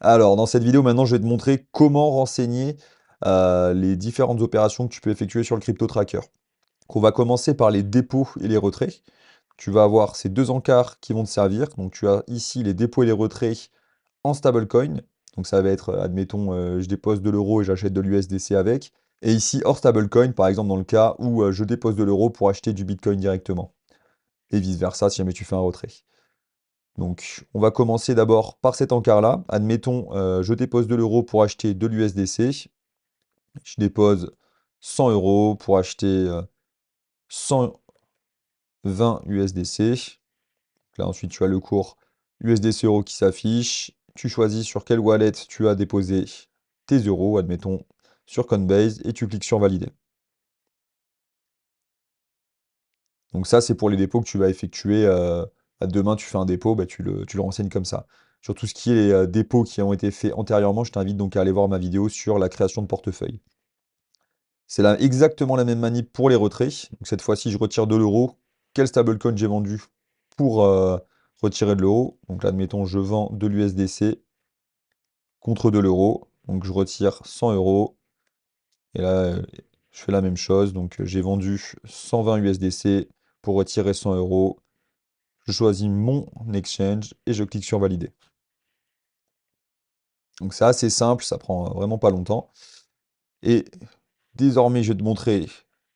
Alors, dans cette vidéo, maintenant, je vais te montrer comment renseigner les différentes opérations que tu peux effectuer sur le crypto tracker. Donc, on va commencer par les dépôts et les retraits. Tu vas avoir ces deux encarts qui vont te servir. Donc, tu as ici les dépôts et les retraits en stablecoin. Donc, ça va être, admettons, je dépose de l'euro et j'achète de l'USDC avec. Et ici, hors stablecoin, par exemple, dans le cas où je dépose de l'euro pour acheter du Bitcoin directement. Et vice-versa si jamais tu fais un retrait. Donc, on va commencer d'abord par cet encart-là. Admettons, je dépose de l'euro pour acheter de l'USDC. Je dépose 100 euros pour acheter 120 USDC. Donc là, ensuite, tu as le cours USDC euro qui s'affiche. Tu choisis sur quelle wallet tu as déposé tes euros, admettons, sur Coinbase, et tu cliques sur valider. Donc ça, c'est pour les dépôts que tu vas effectuer. Demain, tu fais un dépôt, bah, tu le renseignes comme ça. Sur tout ce qui est dépôts qui ont été faits antérieurement, je t'invite donc à aller voir ma vidéo sur la création de portefeuille. C'est là exactement la même manip pour les retraits. Donc cette fois-ci, je retire de l'euro. Quel stablecoin j'ai vendu pour retirer de l'euro? Donc là, admettons, je vends de l'USDC contre de l'euro. Donc je retire 100 euros. Et là, je fais la même chose. Donc j'ai vendu 120 USDC pour retirer 100 euros. Je choisis mon exchange et je clique sur valider. Donc c'est assez simple, ça prend vraiment pas longtemps. Et désormais, je vais te montrer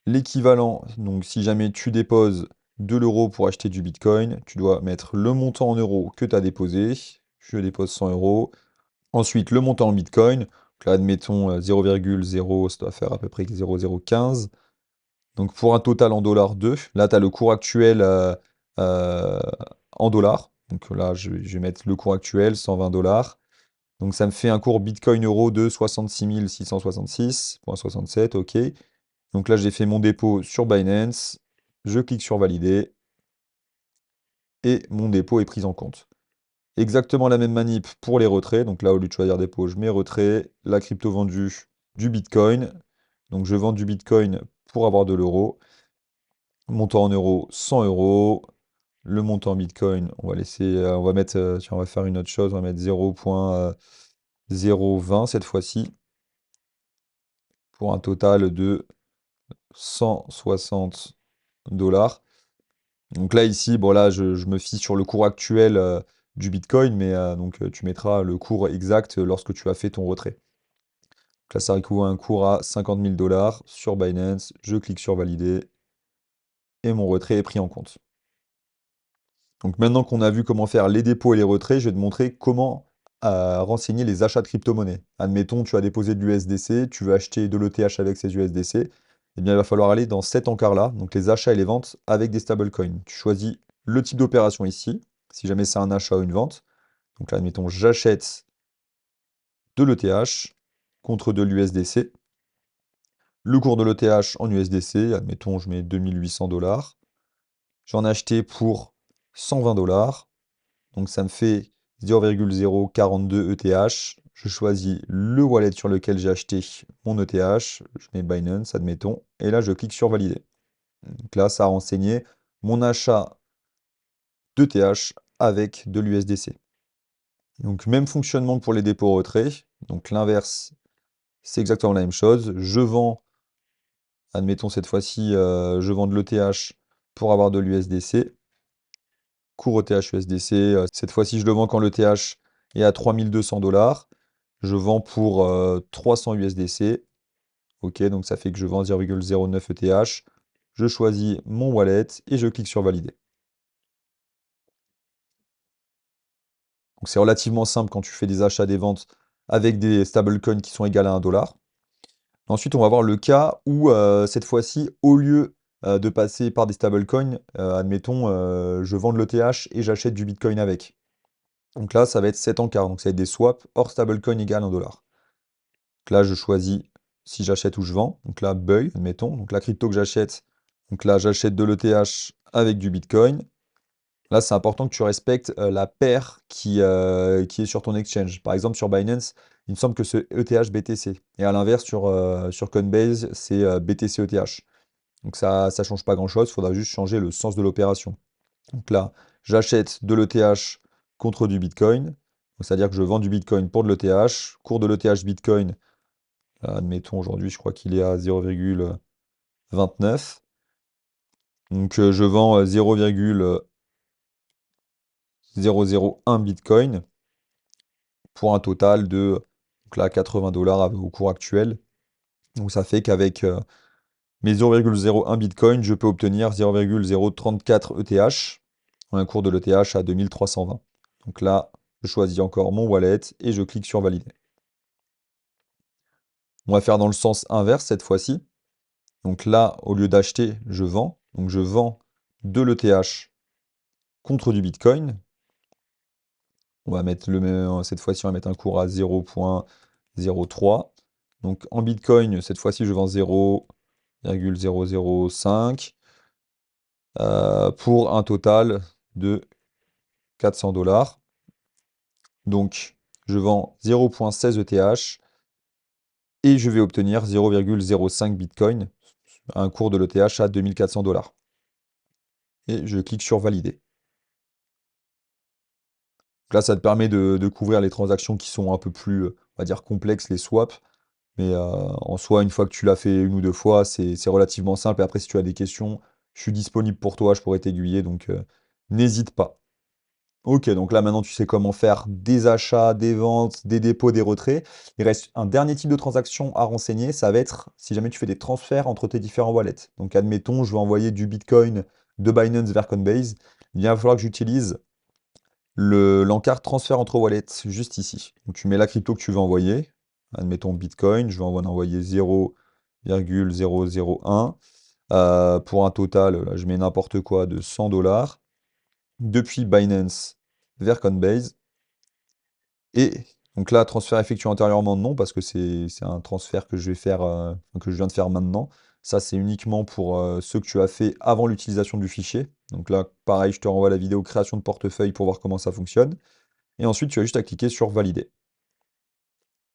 l'équivalent. Donc si jamais tu déposes de l'euro pour acheter du Bitcoin, tu dois mettre le montant en euros que tu as déposé. Je dépose 100 euros. Ensuite, le montant en Bitcoin. Donc là, admettons 0,0, ça doit faire à peu près 0,015. Donc pour un total en dollars 2. Là, tu as le cours actuel euh, en dollars. Donc là, je vais mettre le cours actuel, 120 dollars. Donc ça me fait un cours Bitcoin euro de 66 666,67, ok. Donc là, j'ai fait mon dépôt sur Binance. Je clique sur valider et mon dépôt est pris en compte. Exactement la même manip pour les retraits. Donc là, au lieu de choisir dépôt, je mets retrait. La crypto vendue du Bitcoin. Donc je vends du Bitcoin pour avoir de l'euro. Montant en euros, 100 euros. Le montant en Bitcoin, on va laisser, on va mettre, tiens, on va faire une autre chose, on va mettre 0,020 cette fois-ci, pour un total de 160 dollars. Donc là, ici, bon là, je me fie sur le cours actuel du Bitcoin, mais donc tu mettras le cours exact lorsque tu as fait ton retrait. Donc là, ça recouvre un cours à 50 000 dollars sur Binance. Je clique sur valider et mon retrait est pris en compte. Donc maintenant qu'on a vu comment faire les dépôts et les retraits, je vais te montrer comment renseigner les achats de crypto-monnaies. Admettons, tu as déposé de l'USDC, tu veux acheter de l'ETH avec ces USDC, eh bien il va falloir aller dans cet encart-là, donc les achats et les ventes avec des stablecoins. Tu choisis le type d'opération ici, si jamais c'est un achat ou une vente. Donc là, admettons, j'achète de l'ETH contre de l'USDC. Le cours de l'ETH en USDC, admettons, je mets 2800 dollars. J'en ai acheté pour 120 dollars. Donc ça me fait 0,042 ETH. Je choisis le wallet sur lequel j'ai acheté mon ETH. Je mets Binance, admettons. Et là, je clique sur valider. Donc là, ça a renseigné mon achat d'ETH avec de l'USDC. Donc même fonctionnement pour les dépôts-retraits. Donc l'inverse, c'est exactement la même chose. Je vends, admettons cette fois-ci, je vends de l'ETH pour avoir de l'USDC. Cours ETH USDC. Cette fois-ci, je le vends quand l'ETH est à 3200 dollars. Je vends pour 300 USDC. Ok, donc ça fait que je vends 0,09 ETH. Je choisis mon wallet et je clique sur valider. Donc c'est relativement simple quand tu fais des achats, des ventes avec des stablecoins qui sont égales à 1 dollar. Ensuite, on va voir le cas où cette fois-ci, au lieu de passer par des stablecoins, admettons, je vends de l'ETH et j'achète du Bitcoin avec. Donc là, ça va être 7 encarts. Donc ça va être des swaps hors stablecoin égale 1 dollar. Donc là, je choisis si j'achète ou je vends. Donc là, buy, admettons. Donc la crypto que j'achète. Donc là, j'achète de l'ETH avec du Bitcoin. Là, c'est important que tu respectes la paire qui est sur ton exchange. Par exemple, sur Binance, il me semble que c'est ETH BTC. Et à l'inverse, sur Coinbase, c'est BTC ETH. Donc ça ne change pas grand-chose. Il faudra juste changer le sens de l'opération. Donc là, j'achète de l'ETH contre du Bitcoin. C'est-à-dire que je vends du Bitcoin pour de l'ETH. Cours de l'ETH Bitcoin, là, admettons aujourd'hui, je crois qu'il est à 0,29. Donc je vends 0,001 Bitcoin pour un total de donc là, 80 dollars au cours actuel. Donc ça fait qu'avec mes 0,01 Bitcoin, je peux obtenir 0,034 ETH, un cours de l'ETH à 2320. Donc là, je choisis encore mon wallet et je clique sur valider. On va faire dans le sens inverse cette fois-ci. Donc là, au lieu d'acheter, je vends. Donc je vends de l'ETH contre du Bitcoin. On va mettre le même, cette fois-ci, on va mettre un cours à 0,03. Donc en Bitcoin, cette fois-ci, je vends 0,005 pour un total de 400 dollars. Donc je vends 0,16 ETH et je vais obtenir 0,05 Bitcoin à un cours de l'ETH à 2400 dollars. Et je clique sur valider. Donc là, ça te permet de couvrir les transactions qui sont un peu plus, on va dire, complexes, les swaps. Mais en soi, une fois que tu l'as fait une ou deux fois, c'est relativement simple. Et après, si tu as des questions, je suis disponible pour toi, je pourrais t'aiguiller, donc n'hésite pas. Ok, donc là maintenant tu sais comment faire des achats, des ventes, des dépôts, des retraits. Il reste un dernier type de transaction à renseigner, ça va être si jamais tu fais des transferts entre tes différents wallets. Donc admettons, je veux envoyer du Bitcoin de Binance vers Coinbase, il va falloir que j'utilise l'encart transfert entre wallets juste ici. Donc tu mets la crypto que tu veux envoyer, admettons Bitcoin, je vais en envoyer 0,001 pour un total, là, je mets n'importe quoi, de 100 dollars depuis Binance vers Coinbase. Et donc là, transfert effectué antérieurement, non, parce que c'est un transfert que je vais faire, que je viens de faire maintenant. Ça, c'est uniquement pour ceux que tu as fait avant l'utilisation du fichier. Donc là, pareil, je te renvoie la vidéo création de portefeuille pour voir comment ça fonctionne. Et ensuite, tu as juste à cliquer sur valider.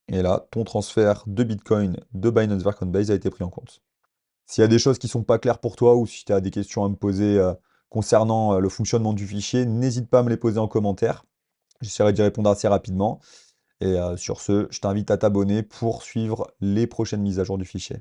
Et là, ton transfert de Bitcoin de Binance vers Coinbase a été pris en compte. S'il y a des choses qui ne sont pas claires pour toi ou si tu as des questions à me poser concernant le fonctionnement du fichier, n'hésite pas à me les poser en commentaire. J'essaierai d'y répondre assez rapidement. Et sur ce, je t'invite à t'abonner pour suivre les prochaines mises à jour du fichier.